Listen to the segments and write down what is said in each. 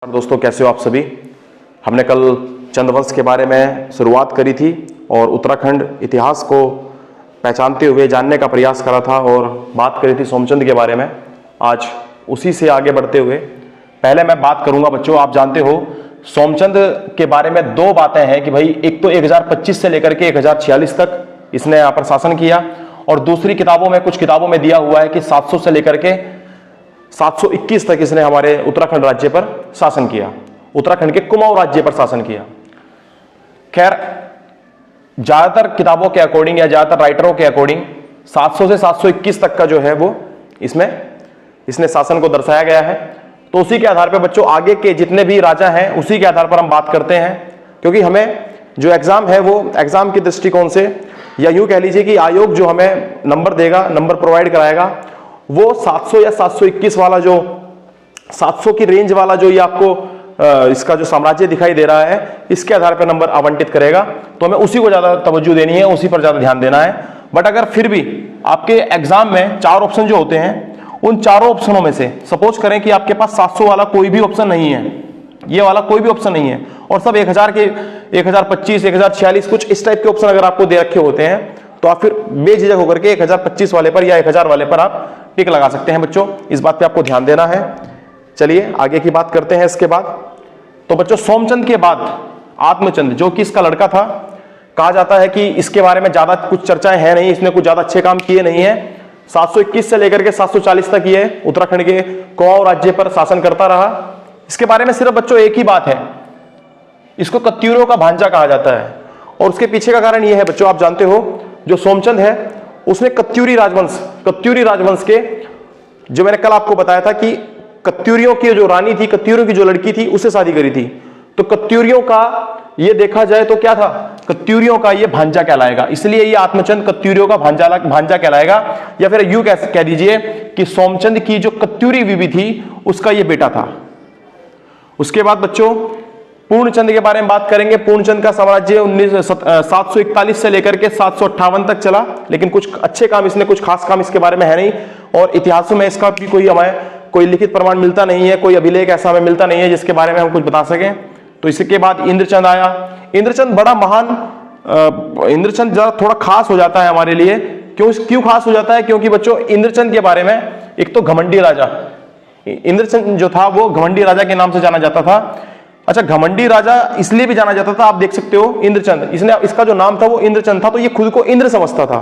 दोस्तों, कैसे हो आप सभी। हमने कल चंद्रवंश के बारे में शुरुआत करी थी और उत्तराखंड इतिहास को पहचानते हुए जानने का प्रयास करा था और बात करी थी सोमचंद के बारे में। आज उसी से आगे बढ़ते हुए पहले मैं बात करूंगा बच्चों, आप जानते हो सोमचंद के बारे में दो बातें हैं कि भाई एक तो 1025 से लेकर के 1046 तक इसने यहाँ पर शासन किया और दूसरी किताबों में, कुछ किताबों में दिया हुआ है कि 700 से लेकर के 721 तक इसने हमारे उत्तराखंड राज्य पर शासन किया, उत्तराखंड के कुमाऊं राज्य पर शासन किया। खैर, ज्यादातर किताबों के अकॉर्डिंग या ज्यादातर राइटरों के अकॉर्डिंग 700 से 721 तक का जो है वो इसने शासन को दर्शाया गया है। तो उसी के आधार पर बच्चों आगे के जितने भी राजा हैं उसी के आधार पर हम बात करते हैं, क्योंकि हमें जो एग्जाम है वो एग्जाम के दृष्टिकोण से या यूं कह लीजिए कि आयोग जो हमें नंबर देगा, नंबर प्रोवाइड कराएगा, वो 700 या 721 वाला जो 700 की रेंज वाला जो ये आपको इसका जो साम्राज्य दिखाई दे रहा है इसके आधार पर नंबर आवंटित करेगा। तो हमें उसी को ज्यादा तवज्जो देनी है, उसी पर ज्यादा ध्यान देना है। बट अगर फिर भी आपके एग्जाम में 4 ऑप्शन जो होते हैं उन चारों ऑप्शनों में से सपोज करें कि आपके पास 700 वाला कोई भी ऑप्शन नहीं है, ये वाला कोई भी ऑप्शन नहीं है और सब 1000 के 1025, 1046 कुछ इस टाइप के ऑप्शन अगर आपको दे रखे होते हैं तो आप फिर बेझिझक होकर के 1025 वाले पर या 1000 वाले पर आप टिक लगा सकते हैं। बच्चों इस बात पे आपको ध्यान देना है। चलिए आगे की बात करते हैं। इसके बाद तो बच्चों सोमचंद के बाद आत्मचंद, जो कि इसका लड़का था, कहा जाता है कि इसके बारे में ज्यादा कुछ चर्चाएं हैं नहीं, इसने कुछ ज्यादा अच्छे काम किए नहीं है। 721 से लेकर के 740 तक ये उत्तराखंड के कुमाऊं राज्य पर शासन करता रहा। इसके बारे में सिर्फ बच्चों एक ही बात है, इसको कत्यूरों का भांजा कहा जाता है और उसके पीछे का कारण यह है बच्चों, आप जानते हो जो सोमचंद है उसने कत्यूरी राजवंश के, जो मैंने कल आपको बताया था कि कत्यूरियों की जो रानी थी, कत्यूरियों की जो लड़की थी उससे शादी करी थी। तो कत्यूरियों का ये देखा जाए तो क्या था, कत्यूरियों का ये भांजा कहलाएगा, इसलिए ये आत्मचंद कत्यूरियों का भांजा कहलाएगा। या फिर यूं कह दीजिए कि सोमचंद की जो कत्यूरी बीवी थी उसका ये बेटा था। उसके बाद बच्चों पूर्णचंद के बारे में बात करेंगे। पूर्णचंद का साम्राज्य 741 से लेकर के 758 तक चला, लेकिन कुछ अच्छे काम इसने, कुछ खास काम इसके बारे में है नहीं और इतिहासों में इसका भी कोई लिखित प्रमाण मिलता नहीं है, कोई अभिलेख ऐसा हमें मिलता नहीं है जिसके बारे में हम कुछ बता सकें। तो इसके बाद इंद्रचंद आया। इंद्रचंद बड़ा महान, इंद्रचंद जरा थोड़ा खास हो जाता है हमारे लिए। क्यों खास हो जाता है? क्योंकि बच्चों इंद्रचंद के बारे में एक तो घमंडी राजा, इंद्रचंद जो था वो घमंडी राजा के नाम से जाना जाता था। अच्छा, घमंडी राजा इसलिए भी जाना जाता था, आप देख सकते हो इंद्रचंद, इसका जो नाम था वो इंद्रचंद था, तो ये खुद को इंद्र समझता था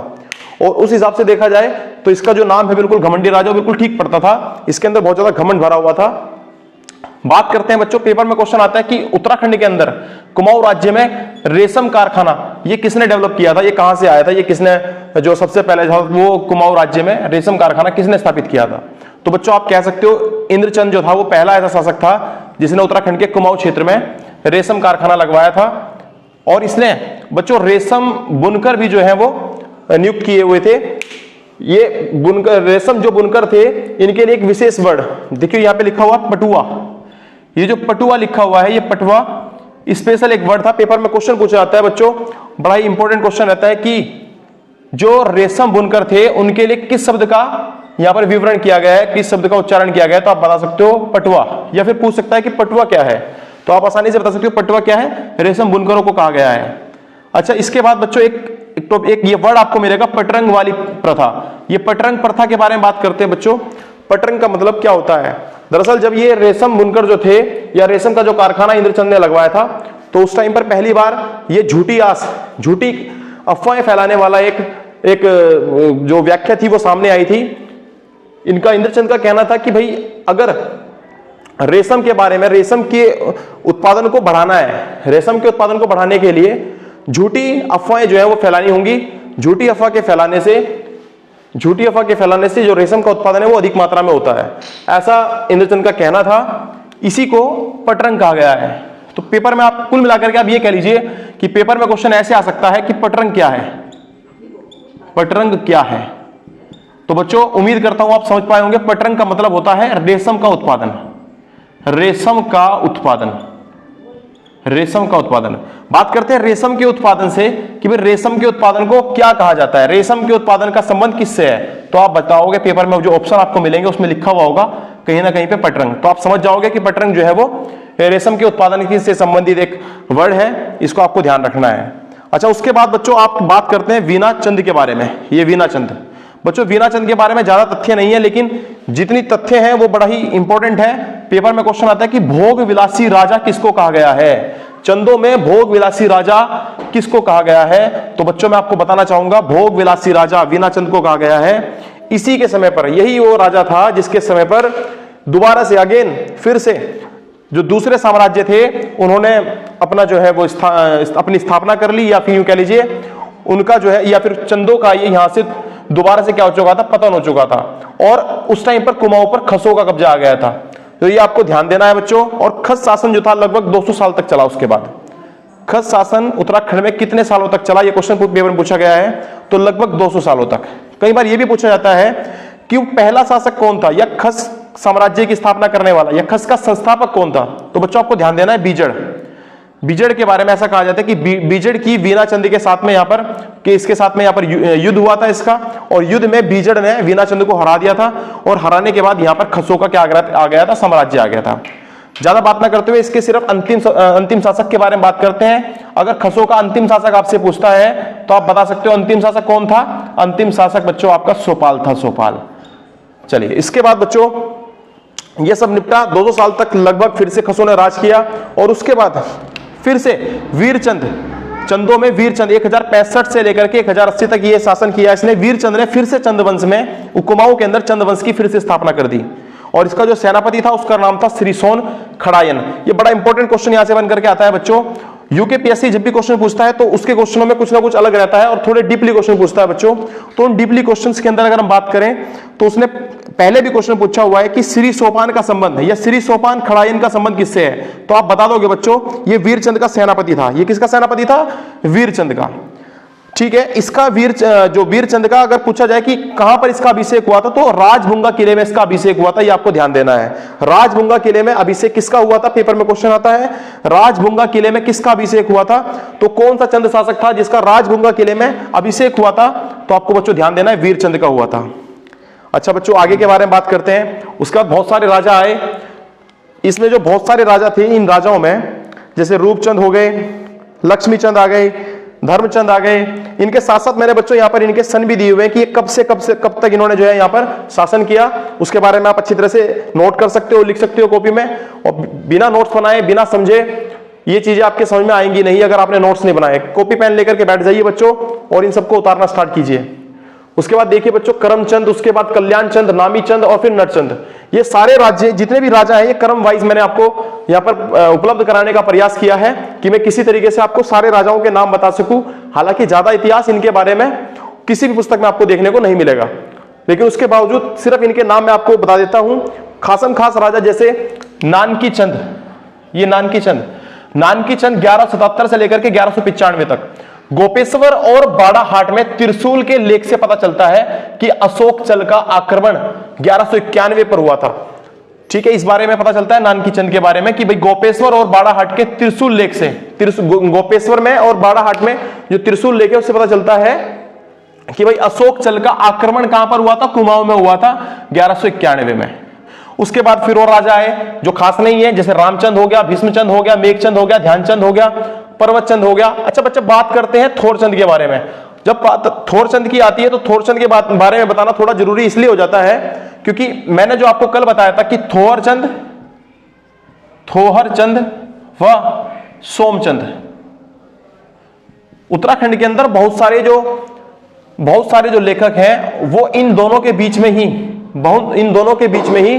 और उस हिसाब से देखा जाए तो इसका जो नाम है बिल्कुल घमंडी राजा बिल्कुल ठीक पड़ता था। इसके अंदर बहुत ज्यादा घमंड भरा हुआ था। बात करते हैं बच्चों, पेपर में क्वेश्चन आता है कि उत्तराखंड के अंदर कुमाऊं राज्य में रेशम कारखाना ये किसने डेवलप किया था, ये कहां से आया था, ये किसने, जो सबसे पहले था वो कुमाऊं राज्य में रेशम कारखाना किसने स्थापित किया था? तो बच्चों आप कह सकते हो इंद्रचंद जो था वो पहला ऐसा शासक था जिसने उत्तराखंड के कुमाऊं क्षेत्र में रेशम कारखाना लगवाया था। और इसने बच्चों रेशम बुनकर भी जो है वो नियुक्त किए हुए थे। ये बुनकर, रेशम जो बुनकर थे इनके लिए एक विशेष वर्ड देखिए यहाँ पे लिखा हुआ पटुआ। ये जो पटुआ लिखा हुआ है, ये पटुआ स्पेशल एक वर्ड था। पेपर में क्वेश्चन पूछा जाता है बच्चों, बड़ा ही इंपॉर्टेंट क्वेश्चन रहता है कि जो रेशम बुनकर थे उनके लिए किस शब्द का यहां पर विवरण किया गया है, किस शब्द का उच्चारण किया गया है? तो आप बता सकते हो पटुआ, या फिर पूछ सकता है कि पटुआ क्या है, तो आप आसानी से बता सकते हो पटुआ क्या है, रेशम बुनकरों को कहा गया है। अच्छा, इसके बाद बच्चों एक ये वर्ड आपको मिलेगा पटरंग वाली प्रथा। ये पटरंग प्रथा के बारे में बात करते हैं बच्चों। पटरंग का मतलब क्या होता है? दरअसल जब ये रेशम बुनकर जो थे या रेशम का जो कारखाना इंद्रचंद ने लगवाया था तो उस टाइम पर पहली बार ये झूठी अफवाहें फैलाने वाला एक जो व्याख्या थी वो सामने आई थी। इनका, इंद्रचंद का कहना था कि भाई अगर रेशम के बारे में, रेशम के उत्पादन को बढ़ाना है, रेशम के उत्पादन को बढ़ाने के लिए झूठी अफवाहें जो है वो फैलानी होंगी। झूठी अफवाह के फैलाने से जो रेशम का उत्पादन है वो अधिक मात्रा में होता है, ऐसा इंद्रचंद का कहना था। इसी को पटरंग कहा गया है। तो पेपर में आप कुल मिलाकर के आप ये कह लीजिए कि पेपर में क्वेश्चन ऐसे आ सकता है कि पटरंग क्या है, पटरंग क्या है। तो बच्चों उम्मीद करता हूं आप समझ पाए होंगे। पटरंग का मतलब होता है रेशम का उत्पादन, रेशम का उत्पादन, रेशम का उत्पादन। बात करते हैं रेशम के उत्पादन से कि भाई रेशम के उत्पादन को क्या कहा जाता है, रेशम के उत्पादन का संबंध किससे है? तो आप बताओगे, पेपर में जो ऑप्शन आपको मिलेंगे उसमें लिखा हुआ होगा कहीं ना कहीं पे पटरंग। तो आप समझ जाओगे कि पटरंग जो है वो रेशम के उत्पादन की से संबंधित एक वर्ड है, इसको आपको ध्यान रखना है। अच्छा, उसके बाद बच्चों आप बात करते हैं वीना चंद के बारे में। ये वीना चंद बच्चों, वीना चंद के बारे में ज्यादा तथ्य नहीं है, लेकिन जितनी तथ्य हैं वो बड़ा ही इंपॉर्टेंट है। पेपर में क्वेश्चन आता है कि भोग विलासी राजा किसको कहा गया है, चंदों में भोग विलासी राजा किसको कहा गया है। तो बच्चों मैं आपको बताना चाहूंगा, भोग विलासी राजा वीना चंद को कहा गया है। इसी के समय पर, यही वो राजा था जिसके समय पर दोबारा से अगेन फिर से जो दूसरे साम्राज्य थे उन्होंने अपना जो है वो अपनी स्थापना कर ली, या फिर यूं कह लीजिए उनका जो है, या फिर चंदों का ये यहां से दोबारा से क्या हो चुका था, पतन हो चुका था। और उस टाइम पर कुमाऊं पर खसों का कब्जा आ गया था। तो ये आपको ध्यान देना है बच्चों। और खस शासन जो था लगभग 200 साल तक चला। उसके बाद खस शासन उत्तराखंड में कितने सालों तक चला, ये क्वेश्चन पेपर में पूछा गया है। तो लगभग 200 सालों तक। कई बार ये भी पूछा जाता है कि पहला शासक कौन था, या खस साम्राज्य की स्थापना करने वाला, या खस का संस्थापक कौन था। तो बच्चों आपको ध्यान देना है बीजड़। बीजड़ के बारे में ऐसा कहा जाता है कि बीजड़ की वीना चंद के साथ में यहाँ पर, कि इसके साथ में यहाँ पर युद्ध हुआ था इसका, और युद्ध में बीजड़ ने वीना चंद को हरा दिया था। और हराने के बाद यहाँ पर खसों का क्या आ गया था, साम्राज्य आ गया था। ज्यादा बात ना करते हुए इसके सिर्फ अंतिम शासक के बारे में बात करते हैं। अगर खसों का अंतिम शासक आपसे पूछता है तो आप बता सकते हो अंतिम शासक कौन था। अंतिम शासक बच्चों आपका सोपाल था, सोपाल। चलिए, इसके बाद बच्चों ये सब निपटा। 200 साल तक लगभग फिर से खसों ने राज किया। और उसके बाद फिर से वीरचंद, चंदों में वीरचंद 1065 से लेकर के 1080 तक ये शासन किया इसने। वीरचंद ने फिर से चंद वंश में, कुमाऊं के अंदर चंद वंश की फिर से स्थापना कर दी। और इसका जो सेनापति था उसका नाम था श्रीसोन खड़ायन। ये बड़ा इंपॉर्टेंट क्वेश्चन यहां से बन करके आता है बच्चों। यूकेपीएससी जब भी क्वेश्चन पूछता है तो उसके क्वेश्चनों में कुछ ना कुछ अलग रहता है और थोड़े डीपली क्वेश्चन पूछता है बच्चों। तो उन डीपली क्वेश्चंस के अंदर अगर हम बात करें तो उसने पहले भी क्वेश्चन पूछा हुआ है कि श्री सोपान का संबंध या श्री सोपान खड़ायन का संबंध किससे है। तो आप बता दोगे बच्चों ये वीरचंद का सेनापति था। ये किसका सेनापति था? वीरचंद का। ठीक है, इसका वीरचंद का अगर पूछा जाए कि कहां पर इसका अभिषेक हुआ था तो राजभुंगा किले में इसका अभिषेक हुआ था। ये आपको ध्यान देना है। राजभुंगा किले में अभिषेक किसका हुआ था? पेपर में क्वेश्चन आता है राजभुंगा किले में किसका अभिषेक हुआ था। तो कौन सा चंद शासक था जिसका राजभुंगा किले में अभिषेक हुआ था? तो आपको बच्चों ध्यान देना है वीरचंद का हुआ था। अच्छा बच्चों, आगे के बारे में बात करते हैं। उसके बाद बहुत सारे राजा आए। इसमें जो बहुत सारे राजा थे, इन राजाओं में जैसे रूपचंद हो गए, लक्ष्मीचंद आ गए, धर्मचंद आ गए। इनके साथ साथ मैंने बच्चों यहाँ पर इनके सन भी दिए हुए हैं कि कब से कब तक इन्होंने जो है यहाँ पर शासन किया। उसके बारे में आप अच्छी तरह से नोट कर सकते हो, लिख सकते हो कॉपी में। और बिना नोट्स बनाए, बिना समझे ये चीजें आपके समझ में आएंगी नहीं अगर आपने नोट्स नहीं बनाए। कॉपी पेन लेकर के बैठ जाइए बच्चों और इन सबको उतारना स्टार्ट कीजिए। उसके बाद देखिए बच्चों करमचंद, उसके बाद कल्याणचंद, नामीचंद और फिर नरचंद। ये सारे राज्य, जितने भी राजा हैं, ये क्रम वाइज मैंने आपको यहाँ पर उपलब्ध कराने का प्रयास किया है कि मैं किसी तरीके से आपको सारे राजाओं के नाम बता सकूं। हालांकि ज्यादा इतिहास इनके बारे में किसी भी पुस्तक में आपको देखने को नहीं मिलेगा, लेकिन उसके बावजूद सिर्फ इनके नाम मैं आपको बता देता हूं। खासम खास राजा जैसे नानकी चंद, ये नानकी चंद 1177 से लेकर के 1195 तक। गोपेश्वर और बाड़ाहाट में त्रिशूल के लेख से पता चलता है कि अशोक चल का आक्रमण 1191 पर हुआ था। ठीक है, इस बारे में पता चलता है नानकी चंद के बारे में कि भाई गोपेश्वर और बाड़ाहाट के त्रिशूल लेख से, गोपेश्वर में और बाड़ाहाट में जो त्रिशूल लेख है उससे पता चलता है कि भाई अशोक चल का आक्रमण कहां पर हुआ था? कुमाऊं में हुआ था 1191 में। उसके बाद फिर और राजा आए जो खास नहीं है, जैसे रामचंद हो गया, भीष्मचंद हो गया, मेघचंद हो गया, ध्यानचंद हो गया, पर्वतचंद हो गया। अच्छा बच्चे, बात करते हैं थोरचंद के बारे में। जब बात थोरचंद की आती है तो थोरचंद के बारे में बताना थोड़ा जरूरी इसलिए हो जाता है क्योंकि मैंने जो आपको कल बताया था कि थोहरचंद व सोमचंद, उत्तराखंड के अंदर बहुत सारे जो लेखक हैं वो इन दोनों के बीच में ही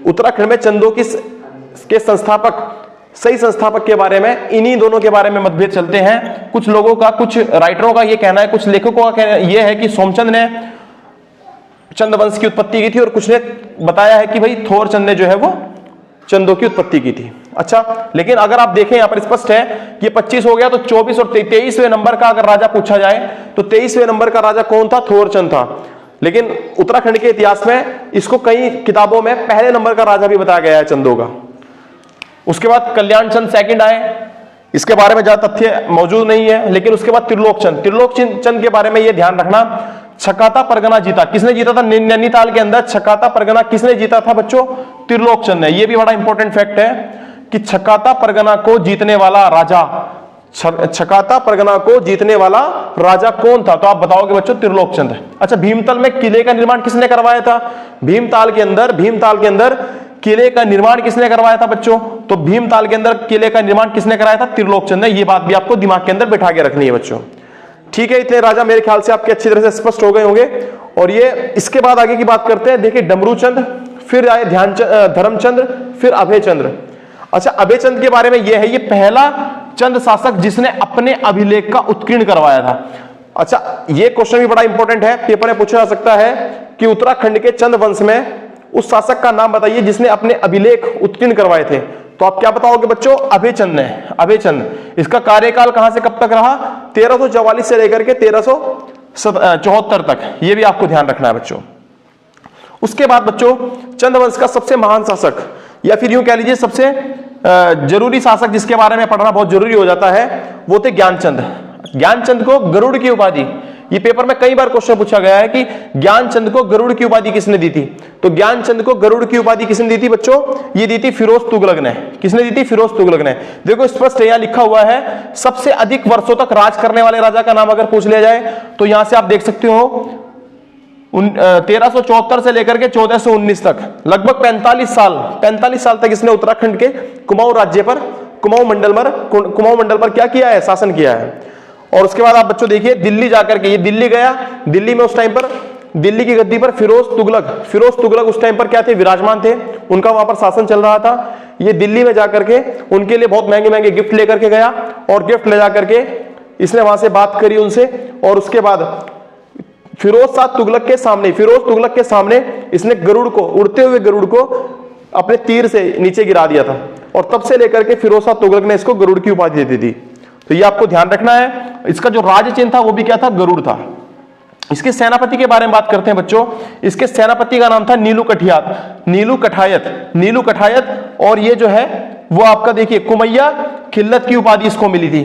उत्तराखंड में चंदों के सही संस्थापक के बारे में, इन्हीं दोनों के बारे में मतभेद चलते हैं। कुछ लोगों का, कुछ राइटरों का ये कहना है, कुछ लेखकों का कहना यह है कि सोमचंद ने चंद वंश की उत्पत्ति की थी और कुछ ने बताया है कि भाई थोरचंद ने जो है वो चंदों की उत्पत्ति की थी। अच्छा, लेकिन अगर आप देखें यहां पर स्पष्ट है कि 25 हो गया तो 24 और 23वें नंबर का अगर राजा पूछा जाए तो 23वें नंबर का राजा कौन था? थोरचंद था। लेकिन उत्तराखंड के इतिहास में इसको कई किताबों में पहले नंबर का राजा भी बताया गया है चंदों का। उसके बाद कल्याणचंद सेकंड आए, इसके बारे में ज्यादा तथ्य मौजूद नहीं है। लेकिन उसके बाद त्रिलोकचंद के बारे में यह ध्यान रखना, छकाता परगना जीता। किसने जीता था? नैनीताल के अंदर छकाता परगना किसने जीता था बच्चों? त्रिलोकचंद ने। यह भी बड़ा इंपॉर्टेंट फैक्ट है कि छकाता परगना को जीतने वाला राजा, छकाता परगना को जीतने वाला राजा कौन था? तो आप बताओगे बच्चों त्रिलोकचंद। अच्छा, भीमताल में किले का निर्माण किसने करवाया था? भीमताल के अंदर किले का निर्माण किसने करवाया था बच्चों? तो भीमताल के अंदर किले का निर्माण किसने कराया था? त्रिलोकचंद ने। ये बात भी आपको दिमाग के अंदर बैठा के रखनी है बच्चों। ठीक है, इतने राजा मेरे ख्याल से आपके अच्छी तरह से स्पष्ट हो गए होंगे। और ये इसके बाद आगे की बात करते हैं। देखिए, डमरूचंद, फिर आए धर्मचंद्र, फिर अभयचंद्र। अच्छा, अभयचंद के बारे में यह है, ये पहला चंद शासक जिसने अपने अभिलेख का उत्कीर्ण करवाया था। अच्छा, ये क्वेश्चन भी बड़ा इंपॉर्टेंट है, पेपर में पूछा जा सकता है कि उत्तराखंड के चंद वंश में उस शासक का नाम बताइए जिसने अपने अभिलेख उत्कीर्ण करवाए थे। तो आप क्या बताओगे बच्चों? अभयचंद ने। अभयचंद, इसका कार्यकाल कहां से कब तक रहा? 1344 से लेकर के 1374 तक। यह भी आपको ध्यान रखना है बच्चों। उसके बाद बच्चों, चंद्रवंश का सबसे महान शासक, या फिर यूं कह लीजिए सबसे जरूरी शासक जिसके बारे में पढ़ना बहुत जरूरी हो जाता है, वो थे ज्ञानचंद। ज्ञानचंद को गरुड़ की उपाधि, ये पेपर में कई बार क्वेश्चन पूछा गया है कि ज्ञानचंद को गरुड़ की उपाधि किसने दी थी? तो ज्ञानचंद को गरुड़ की उपाधि किसने दी थी बच्चों? ये दी थी फिरोज तुगलक ने। किसने दी थी? फिरोज तुगलक ने। देखो स्पष्ट यहां लिखा हुआ है, सबसे अधिक वर्षों तक राज करने वाले राजा का नाम अगर पूछ लिया जाए तो यहां से आप देख सकते हो 1374 से लेकर के 1419 तक, लगभग 45 साल तक इसने उत्तराखंड के कुमाऊं राज्य पर, कुमाऊं मंडल पर क्या किया है? शासन किया है। और उसके बाद आप बच्चों देखिए, दिल्ली जाकर के, ये दिल्ली गया, दिल्ली में उस टाइम पर दिल्ली की गद्दी पर फिरोज तुगलक उस टाइम पर क्या थे? विराजमान थे। उनका वहां पर शासन चल रहा था। ये दिल्ली में जाकर के उनके लिए बहुत महंगे महंगे गिफ्ट लेकर के गया, और गिफ्ट ले जाकर के इसने वहां से बात करी उनसे, और उसके बाद फिरोज तुगलक के सामने इसने गरुड़ को, उड़ते हुए गरुड़ को अपने तीर से नीचे गिरा दिया था। और तब से लेकर के फिरोज तुगलक ने इसको गरुड़ की उपाधि दे दी थी। तो ये आपको ध्यान रखना है। इसका जो राज्य चिन्ह था वो भी क्या था? गरुड़ था। इसके सेनापति के बारे में बात करते हैं बच्चों। इसके सेनापति का नाम था नीलू कठायत। और ये जो है वो आपका देखिए कुमैया खिल्लत की उपाधि इसको मिली थी।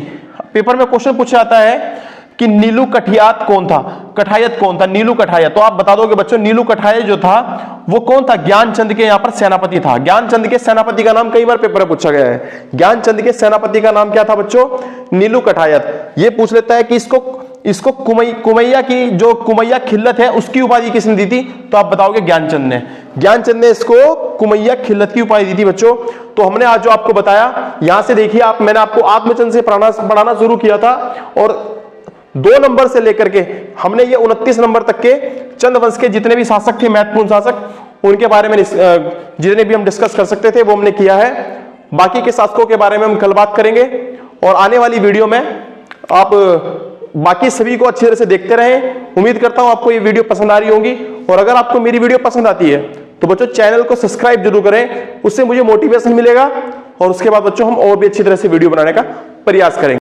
पेपर में क्वेश्चन पूछा जाता है कि नीलू कठायत कौन था? नीलू कठायत। तो आप बता दोगे बच्चों, नीलू कठायत जो था वो कौन था? ज्ञानचंद के यहाँ पर सेनापति था। ज्ञानचंद के सेनापति का नाम कई बार पेपर में पूछा गया है। ज्ञानचंद के सेनापति का नाम क्या था बच्चों? नीलू कठायत। ये पूछ लेता है कि इसको कुमैया की जो कुमैया खिल्लत है उसकी उपाधि किसने दी थी? तो आप बताओगे ज्ञानचंद ने इसको कुमैया खिल्लत की उपाधि दी थी बच्चों। तो हमने आज जो आपको बताया, यहां से देखिए मैंने आपको आत्मचंद से पढ़ाना शुरू किया था, और 2 नंबर से लेकर के हमने ये 29 नंबर तक के चंद वंश के जितने भी शासक थे, महत्वपूर्ण शासक, उनके बारे में जितने भी हम डिस्कस कर सकते थे वो हमने किया है। बाकी के शासकों के बारे में हम कल बात करेंगे, और आने वाली वीडियो में आप बाकी सभी को अच्छी तरह से देखते रहें। उम्मीद करता हूं आपको ये वीडियो पसंद आ रही होगी, और अगर आपको मेरी वीडियो पसंद आती है तो बच्चों चैनल को सब्सक्राइब जरूर करें, उससे मुझे मोटिवेशन मिलेगा, और उसके बाद बच्चों हम और भी अच्छी तरह से वीडियो बनाने का प्रयास करेंगे।